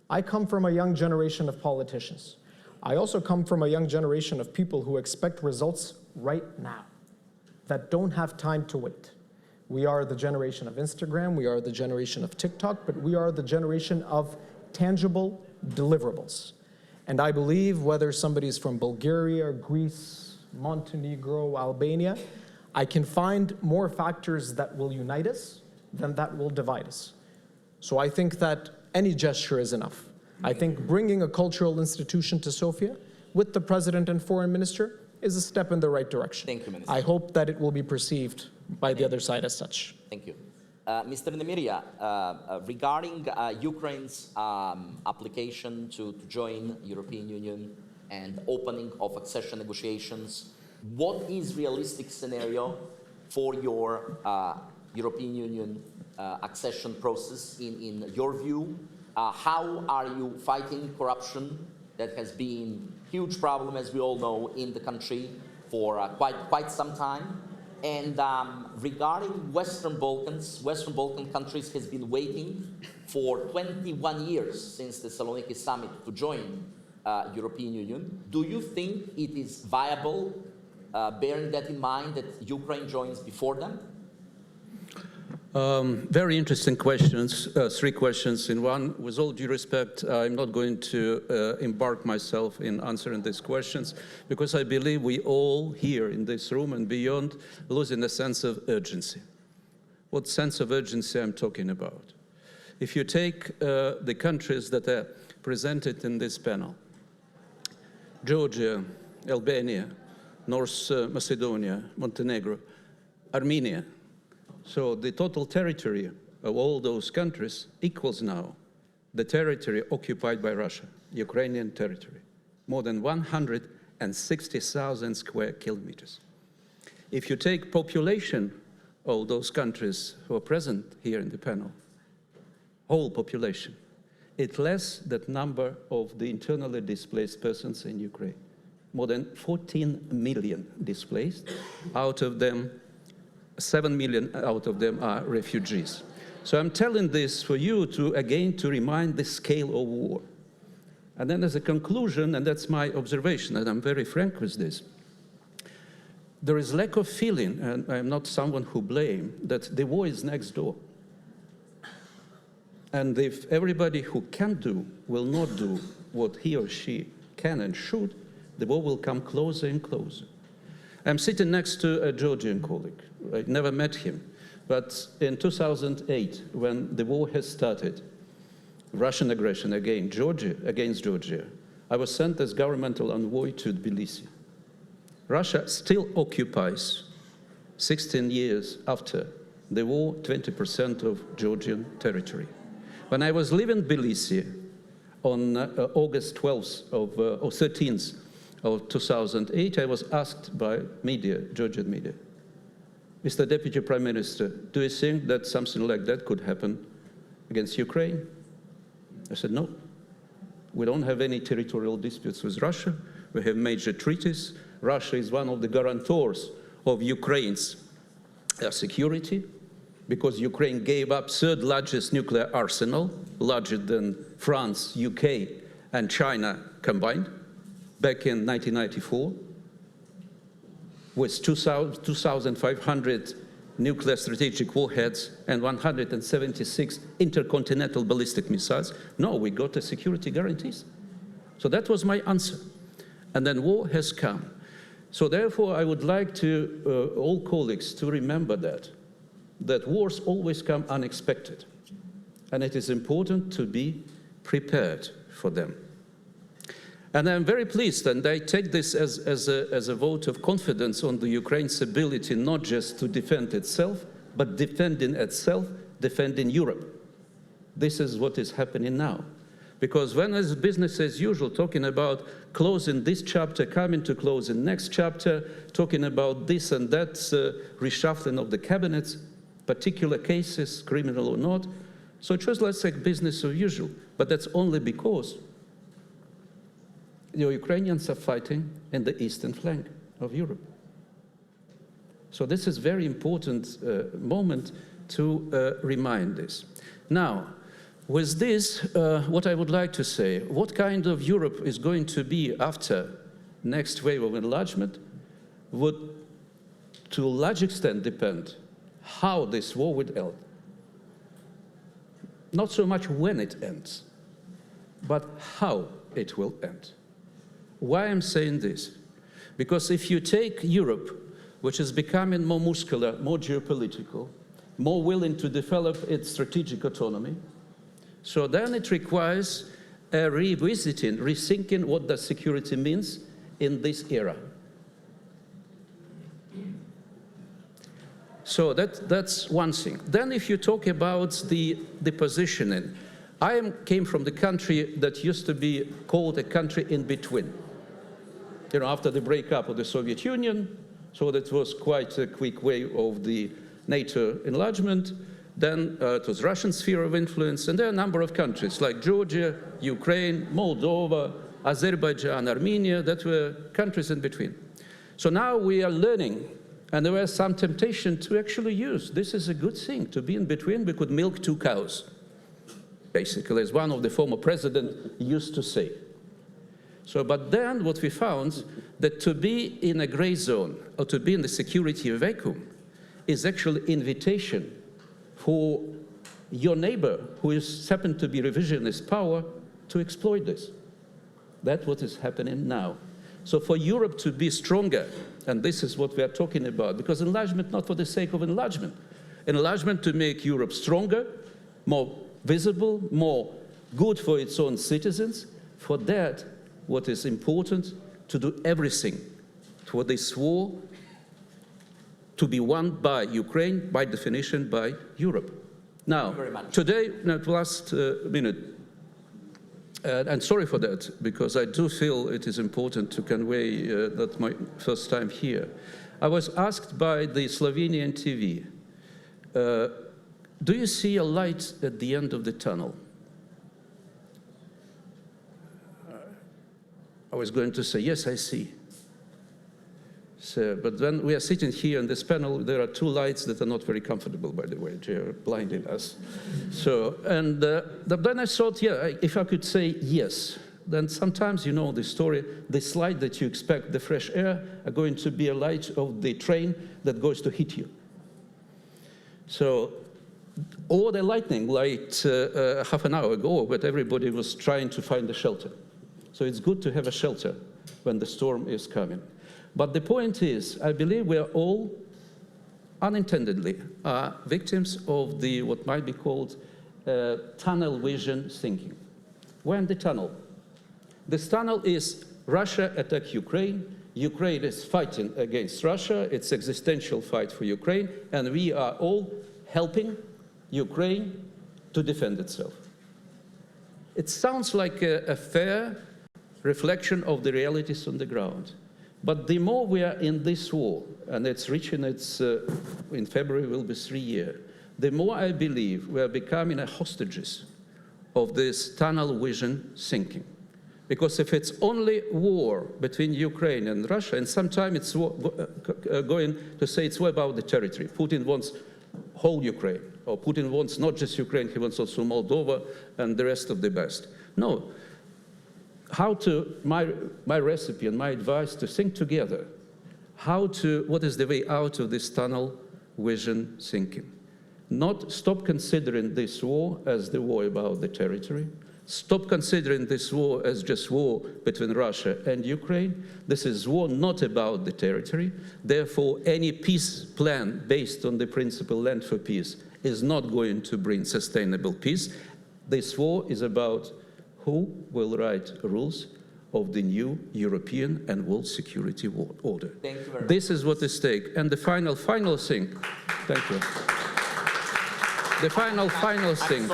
I come from a young generation of politicians. I also come from a young generation of people who expect results right now, that don't have time to wait. We are the generation of Instagram, we are the generation of TikTok, but we are the generation of tangible deliverables. And I believe whether somebody's from Bulgaria, Greece, Montenegro, Albania, I can find more factors that will unite us than that will divide us. So I think that any gesture is enough. I think bringing a cultural institution to Sofia with the president and foreign minister is a step in the right direction. Thank you, Minister. I hope that it will be perceived by the other side as such. Thank you. Mr. Nemyria, regarding Ukraine's application to join European Union and opening of accession negotiations, what is realistic scenario for your European Union accession process in your view? How are you fighting corruption that has been a huge problem, as we all know, in the country for quite some time? And regarding Western Balkan countries has been waiting for 21 years since the Thessaloniki summit to join European Union. Do you think it is viable, bearing that in mind, that Ukraine joins before them? Very interesting questions, three questions in one. With all due respect, I'm not going to embark myself in answering these questions because I believe we all here in this room and beyond losing a sense of urgency. What sense of urgency I'm talking about? If you take the countries that are presented in this panel, Georgia, Albania, North Macedonia, Montenegro, Armenia, so the total territory of all those countries equals now the territory occupied by Russia, Ukrainian territory, more than 160,000 square kilometers. If you take population of those countries who are present here in the panel, whole population, it's less than the number of the internally displaced persons in Ukraine. More than 14 million displaced, out of them 7 million out of them are refugees. So I'm telling this for you to, again, to remind the scale of war. And then as a conclusion, and that's my observation, and I'm very frank with this, there is lack of feeling, and I'm not someone who blame, that the war is next door. And if everybody who can do will not do what he or she can and should, the war will come closer and closer. I'm sitting next to a Georgian colleague. I never met him. But in 2008, when the war has started, Russian aggression against Georgia, I was sent as governmental envoy to Tbilisi. Russia still occupies, 16 years after the war, 20% of Georgian territory. When I was leaving Tbilisi on August 12th or 13th of 2008, I was asked by media, Georgian media, Mr. Deputy Prime Minister, do you think that something like that could happen against Ukraine? I said, no. We don't have any territorial disputes with Russia. We have major treaties. Russia is one of the guarantors of Ukraine's security because Ukraine gave up third largest nuclear arsenal, larger than France, UK, and China combined, back in 1994. With 2,500 nuclear strategic warheads and 176 intercontinental ballistic missiles. No, we got the security guarantees. So that was my answer. And then war has come. So therefore, I would like to all colleagues to remember that wars always come unexpected. And it is important to be prepared for them. And I'm very pleased, and I take this as a vote of confidence on the Ukraine's ability not just to defend itself, but defending itself, defending Europe. This is what is happening now. Because when it's business as usual, talking about closing this chapter, coming to close the next chapter, talking about this and that, reshuffling of the cabinets, particular cases, criminal or not, so it was like business as usual. But that's only because the Ukrainians are fighting in the eastern flank of Europe. So this is a very important moment to remind this. Now, with this, what I would like to say, what kind of Europe is going to be after next wave of enlargement would to a large extent depend how this war would end. Not so much when it ends, but how it will end. Why I'm saying this? Because if you take Europe, which is becoming more muscular, more geopolitical, more willing to develop its strategic autonomy, so then it requires a revisiting, rethinking what does security means in this era. So that's one thing. Then if you talk about the positioning, I came from the country that used to be called a country in between. You know, after the breakup of the Soviet Union, so that was quite a quick way of the NATO enlargement. Then it was Russian sphere of influence, and there are a number of countries like Georgia, Ukraine, Moldova, Azerbaijan, Armenia, that were countries in between. So now we are learning, and there was some temptation to actually use. This is a good thing, to be in between. We could milk two cows, basically, as one of the former presidents used to say. So, but then what we found, that to be in a gray zone, or to be in the security vacuum, is actually invitation for your neighbor, who is happened to be revisionist power, to exploit this. That's what is happening now. So for Europe to be stronger, and this is what we are talking about, because enlargement not for the sake of enlargement. Enlargement to make Europe stronger, more visible, more good for its own citizens. For that, what is important, to do everything for this war to be won by Ukraine, by definition, by Europe. Now, today, last minute, and sorry for that, because I do feel it is important to convey that my first time here. I was asked by the Slovenian TV, do you see a light at the end of the tunnel? I was going to say, yes, I see. So, but when we are sitting here in this panel, there are two lights that are not very comfortable, by the way. They are blinding us. So, and then I thought, yeah, if I could say yes, then sometimes, you know the story, this light that you expect, the fresh air, are going to be a light of the train that goes to hit you. So, or the lightning light half an hour ago, but everybody was trying to find a shelter. So it's good to have a shelter when the storm is coming. But the point is, I believe we are all unintendedly victims of the what might be called tunnel vision thinking. We're in the tunnel. This tunnel is Russia attack Ukraine. Ukraine is fighting against Russia. It's an existential fight for Ukraine, and we are all helping Ukraine to defend itself. It sounds like a fair reflection of the realities on the ground. But the more we are in this war, and it's reaching its, in February will be 3 years, the more I believe we are becoming hostages of this tunnel vision thinking. Because if it's only war between Ukraine and Russia, and sometimes it's going to say it's war about the territory. Putin wants whole Ukraine, or Putin wants not just Ukraine, he wants also Moldova and the rest of the best. No. How to, my recipe and my advice to think together, what is the way out of this tunnel vision thinking? Not stop considering this war as the war about the territory. Stop considering this war as just war between Russia and Ukraine. This is war not about the territory. Therefore, any peace plan based on the principle land for peace is not going to bring sustainable peace. This war is about who will write rules of the new European and world security order. Thank you very much. This is what is at stake. And the final thing, thank you. The final thing,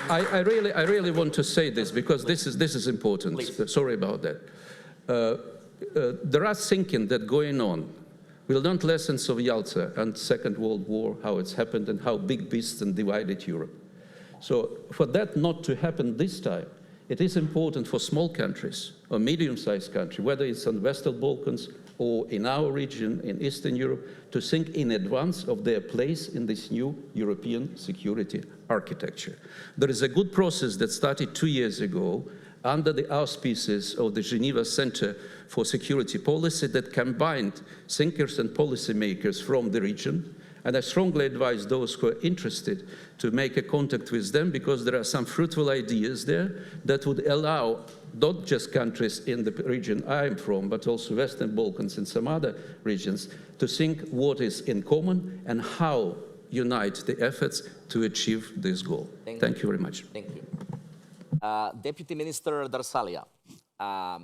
I really want to say this because this is important. Please. Sorry about that. There are thinking that going on. We learned lessons of Yalta and Second World War, how it's happened and how big beasts and divided Europe. So for that not to happen this time, it is important for small countries or medium-sized countries, whether it's on Western Balkans or in our region in Eastern Europe, to think in advance of their place in this new European security architecture. There is a good process that started 2 years ago under the auspices of the Geneva Center for Security Policy that combined thinkers and policymakers from the region. And I strongly advise those who are interested to make a contact with them because there are some fruitful ideas there that would allow not just countries in the region I'm from, but also Western Balkans and some other regions to think what is in common and how unite the efforts to achieve this goal. Thank you very much. Thank you. Deputy Minister Darsalia,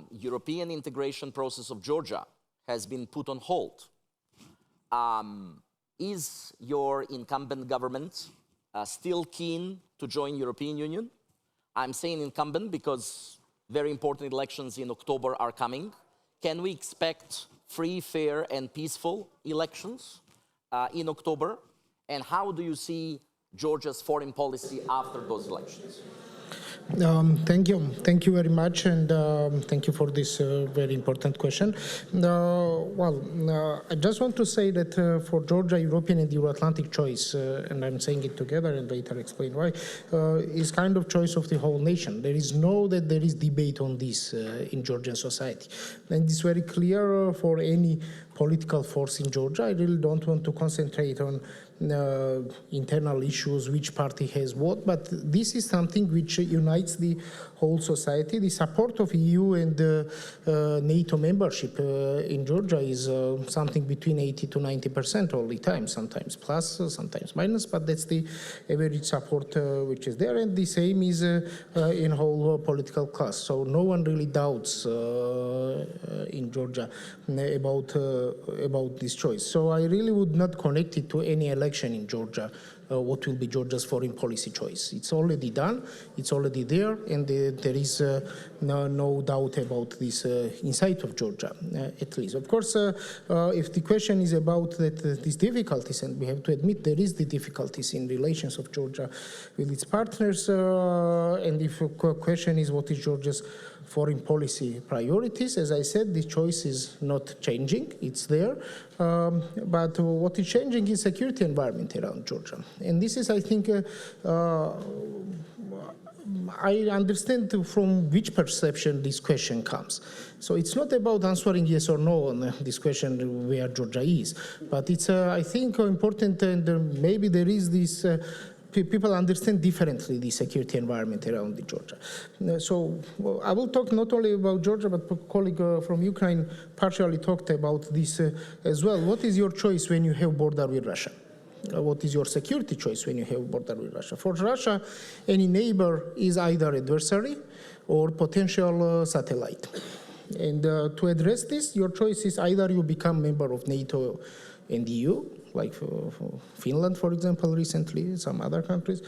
European integration process of Georgia has been put on hold. Is your incumbent government still keen to join European Union? I'm saying incumbent because very important elections in October are coming. Can we expect free, fair, and peaceful elections in October? And how do you see Georgia's foreign policy after those elections? Thank you very much, and thank you for this very important question. I just want to say that for Georgia, European and Euro-Atlantic choice, and I'm saying it together and later explain why, is kind of choice of the whole nation. There is debate on this in Georgian society, and it's very clear for any political force in Georgia. I really don't want to concentrate on internal issues, which party has what, but this is something which unites the whole society. The support of EU and NATO membership in Georgia is something between 80 to 90% all the time, sometimes plus, sometimes minus, but that's the average support which is there, and the same is in whole political class. So no one really doubts in Georgia about this choice. So I really would not connect it to any election in Georgia, what will be Georgia's foreign policy choice. It's already done, it's already there, and there is no doubt about this inside of Georgia, at least. Of course, if the question is about these difficulties, and we have to admit there is the difficulties in relations of Georgia with its partners, and if the question is what is Georgia's foreign policy priorities, as I said, the choice is not changing, it's there, but what is changing is security environment around Georgia. And this is, I think, I understand from which perception this question comes. So it's not about answering yes or no on this question where Georgia is, but it's, I think, important, and maybe there is this people understand differently the security environment around Georgia. So I will talk not only about Georgia, but a colleague from Ukraine partially talked about this as well. What is your choice when you have border with Russia? What is your security choice when you have border with Russia? For Russia, any neighbor is either adversary or potential satellite. And to address this, your choice is either you become member of NATO and EU, like for Finland, for example, recently, some other countries.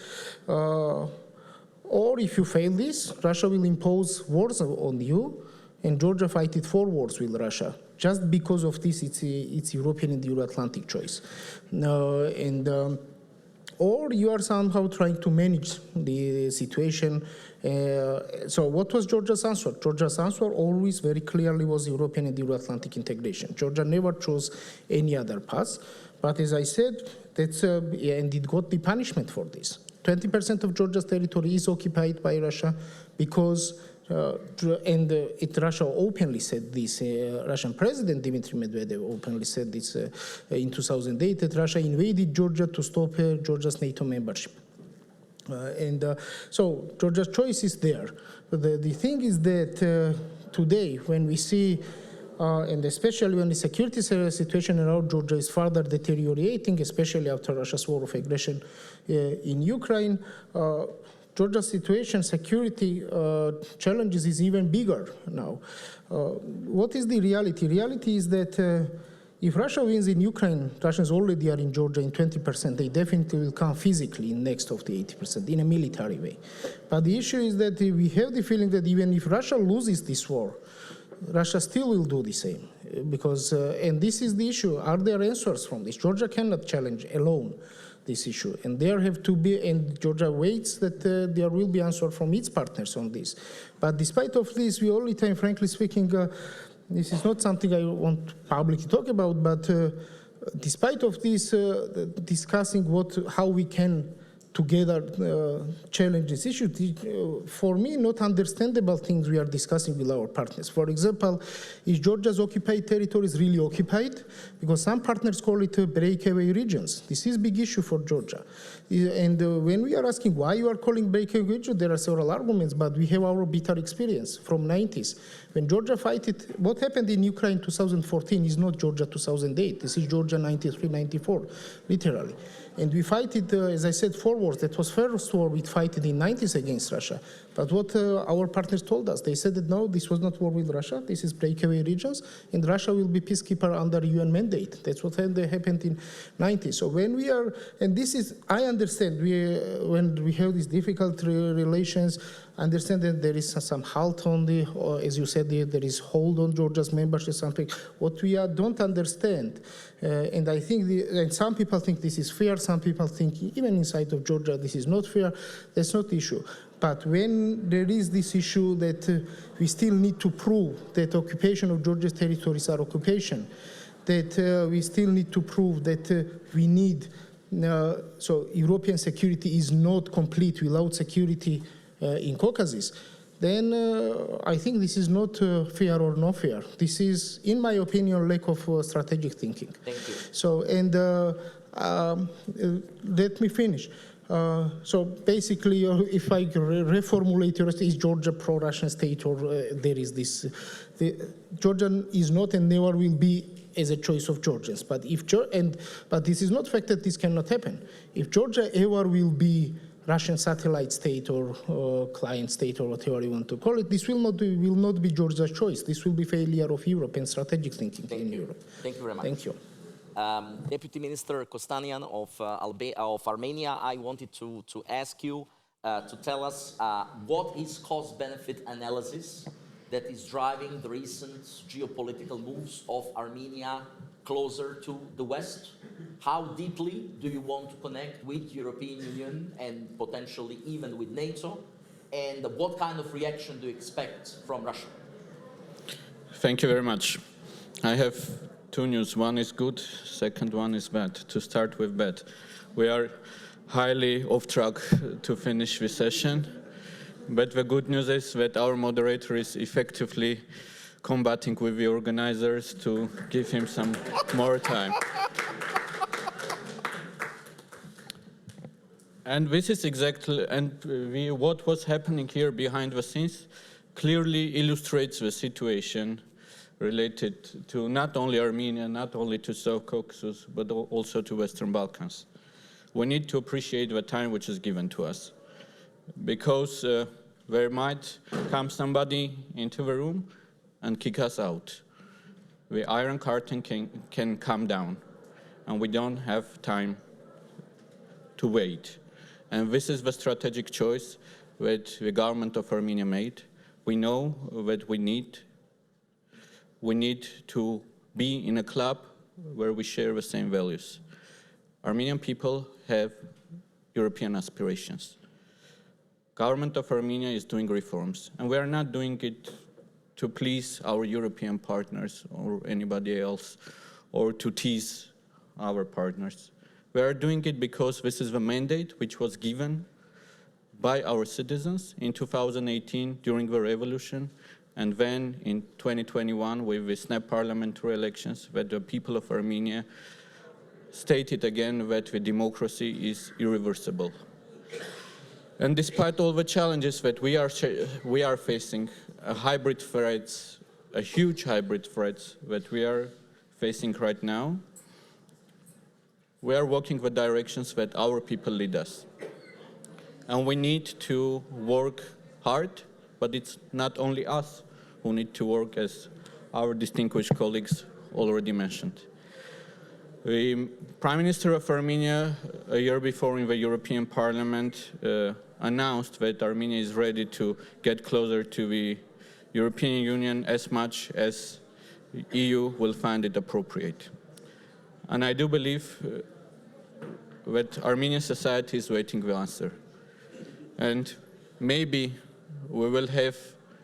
Or if you fail this, Russia will impose wars on you, and Georgia fighted 4 wars with Russia. Just because of this, it's European and Euro-Atlantic choice. Or you are somehow trying to manage the situation. So what was Georgia's answer? Georgia's answer always very clearly was European and Euro-Atlantic integration. Georgia never chose any other path. But as I said, that's, and it got the punishment for this. 20% of Georgia's territory is occupied by Russia because, Russia openly said this, Russian President Dmitry Medvedev openly said this in 2008, that Russia invaded Georgia to stop Georgia's NATO membership. So Georgia's choice is there. But the thing is that today, when we see and especially when the security situation around Georgia is further deteriorating, especially after Russia's war of aggression in Ukraine, Georgia's situation, security challenges is even bigger now. What is the reality? Reality is that if Russia wins in Ukraine, Russians already are in Georgia in 20%. They definitely will come physically in next of the 80% in a military way. But the issue is that we have the feeling that even if Russia loses this war, Russia still will do the same, because, and this is the issue, are there answers from this? Georgia cannot challenge alone this issue, and there have to be, and Georgia waits that there will be answer from its partners on this. But despite of this, we all the time, frankly speaking, this is not something I want publicly to talk about, but despite of this, discussing how we can together challenge this issue, for me, not understandable things we are discussing with our partners. For example, is Georgia's occupied territories really occupied? Because some partners call it breakaway regions. This is a big issue for Georgia. And when we are asking why you are calling breakaway region, there are several arguments, but we have our bitter experience from 90s. When Georgia fought it, what happened in Ukraine 2014 is not Georgia 2008. This is Georgia 93, 94, literally. And we fight it, as I said, 4 wars. That was first war we fight it in 90s against Russia. But what our partners told us, they said that no, this was not war with Russia. This is breakaway regions, and Russia will be peacekeeper under UN mandate. That's what happened in 90s. So when we are, and this is, I understand, when we have these difficult relations, I understand that there is some halt on the, or as you said, there is hold on Georgia's membership, something. What we don't understand, and I think, and some people think this is fair, some people think even inside of Georgia this is not fair, that's not the issue. But when there is this issue that we still need to prove that occupation of Georgia's territories are occupation, that we still need to prove that we need, so European security is not complete without security in Caucasus, then I think this is not fair or no fair. This is, in my opinion, lack of strategic thinking. Thank you. So, and let me finish. So basically, if I reformulate your is Georgia pro-Russian state, or there is this, Georgia is not and never will be as a choice of Georgians. But if but this is not fact that this cannot happen. If Georgia ever will be Russian satellite state or client state or whatever you want to call it, this will not be Georgia's choice. This will be failure of Europe and strategic thinking in Europe. Thank you very much. Thank you. Deputy Minister Kostanyan of Armenia, I wanted to ask you to tell us what is cost-benefit analysis that is driving the recent geopolitical moves of Armenia closer to the West? How deeply do you want to connect with European Union and potentially even with NATO? And what kind of reaction do you expect from Russia? Thank you very much. I have two news. One is good, second one is bad. To start with bad, we are highly off track to finish this session. But the good news is that our moderator is effectively combating with the organizers to give him some more time. And this is exactly, what was happening here behind the scenes clearly illustrates the situation related to not only Armenia, not only to South Caucasus, but also to Western Balkans. We need to appreciate the time which is given to us, because there might come somebody into the room and kick us out. The Iron Curtain can come down, and we don't have time to wait. And this is the strategic choice that the government of Armenia made. We know that we need to be in a club where we share the same values. Armenian people have European aspirations. Government of Armenia is doing reforms, and we are not doing it to please our European partners or anybody else, or to tease our partners. We are doing it because this is the mandate which was given by our citizens in 2018 during the revolution, and then in 2021 with the snap parliamentary elections, that the people of Armenia stated again that the democracy is irreversible. And despite all the challenges that we are facing, hybrid threats, a huge hybrid threats that we are facing right now, we are walking the directions that our people lead us. And we need to work hard, but it's not only us who need to work, as our distinguished colleagues already mentioned. The Prime Minister of Armenia, a year before in the European Parliament, announced that Armenia is ready to get closer to the European Union as much as the EU will find it appropriate. And I do believe that Armenian society is waiting the answer. And maybe we will have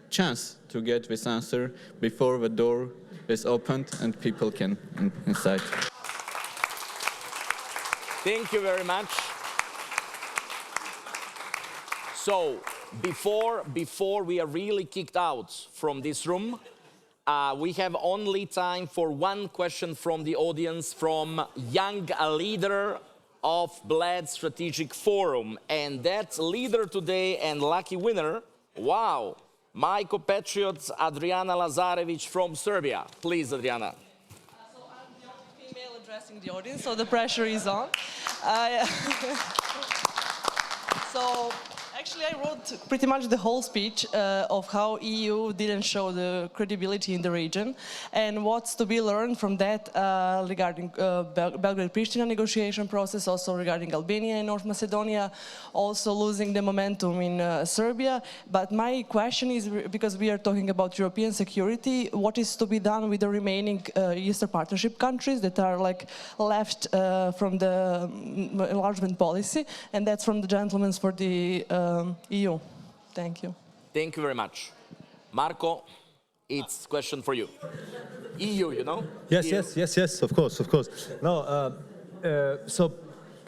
chance to get this answer before the door is opened and people can inside. Thank you very much. So, before we are really kicked out from this room, we have only time for one question from the audience, from young leader of Bled Strategic Forum. And that leader today and lucky winner, wow, Marko Patriots, Andrijana Lazarević from Serbia. Please, Andrijana. So I'm the only female addressing the audience, so the pressure is on. So actually I wrote pretty much the whole speech of how EU didn't show the credibility in the region and what's to be learned from that regarding Belgrade-Pristina negotiation process, also regarding Albania and North Macedonia, also losing the momentum in Serbia. But my question is, because we are talking about European security, what is to be done with the remaining Eastern Partnership countries that are like left from the enlargement policy, and that's from the gentlemen for the EU. Thank you. Thank you very much. Marko, it's a question for you. EU, you know? Yes, EU. Yes, of course. No, so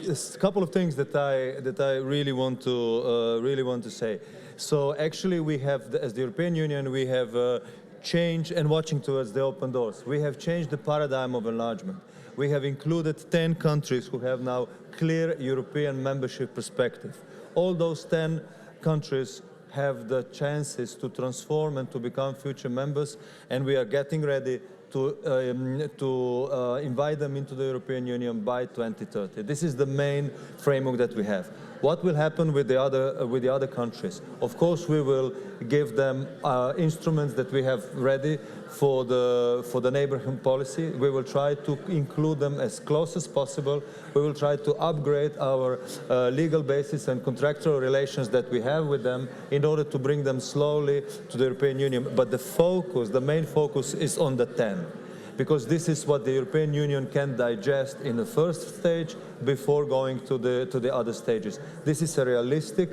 a couple of things that I really want to say. So actually, we have, as the European Union, we have changed and watching towards the open doors. We have changed the paradigm of enlargement. We have included 10 countries who have now clear European membership perspective. All those 10 countries have the chances to transform and to become future members, and we are getting ready to invite them into the European Union by 2030. This is the main framework that we have. What will happen with the other countries? Of course, we will give them instruments that we have ready for the neighborhood policy. We will try to include them as close as possible. We will try to upgrade our legal basis and contractual relations that we have with them in order to bring them slowly to the European Union. But the main focus is on the 10. Because this is what the European Union can digest in the first stage before going to the other stages. This is a realistic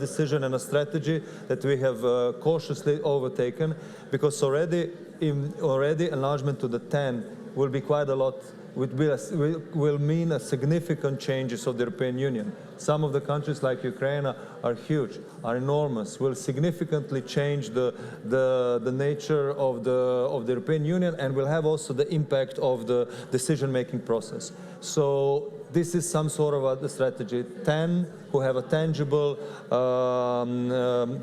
decision and a strategy that we have cautiously overtaken, because already enlargement to the 10 will be quite a lot, will mean a significant changes of the European Union. Some of the countries like Ukraine are huge, are enormous, will significantly change the nature of the European Union, and will have also the impact of the decision-making process. So this is some sort of a strategy. 10 who have a tangible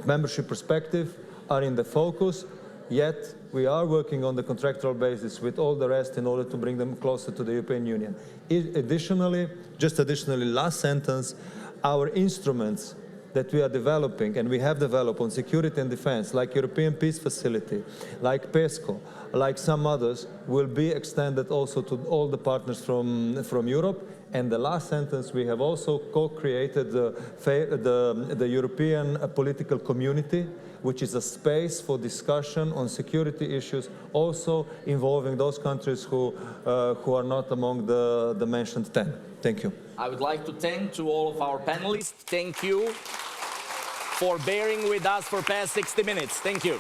membership perspective are in the focus, yet we are working on the contractual basis with all the rest in order to bring them closer to the European Union. Additionally, last sentence, our instruments that we are developing and we have developed on security and defense, like European Peace Facility, like PESCO, like some others, will be extended also to all the partners from Europe. And the last sentence, we have also co-created the European political community, which is a space for discussion on security issues, also involving those countries who are not among the mentioned 10. Thank you. I would like to thank to all of our panelists. Thank you for bearing with us for past 60 minutes. Thank you.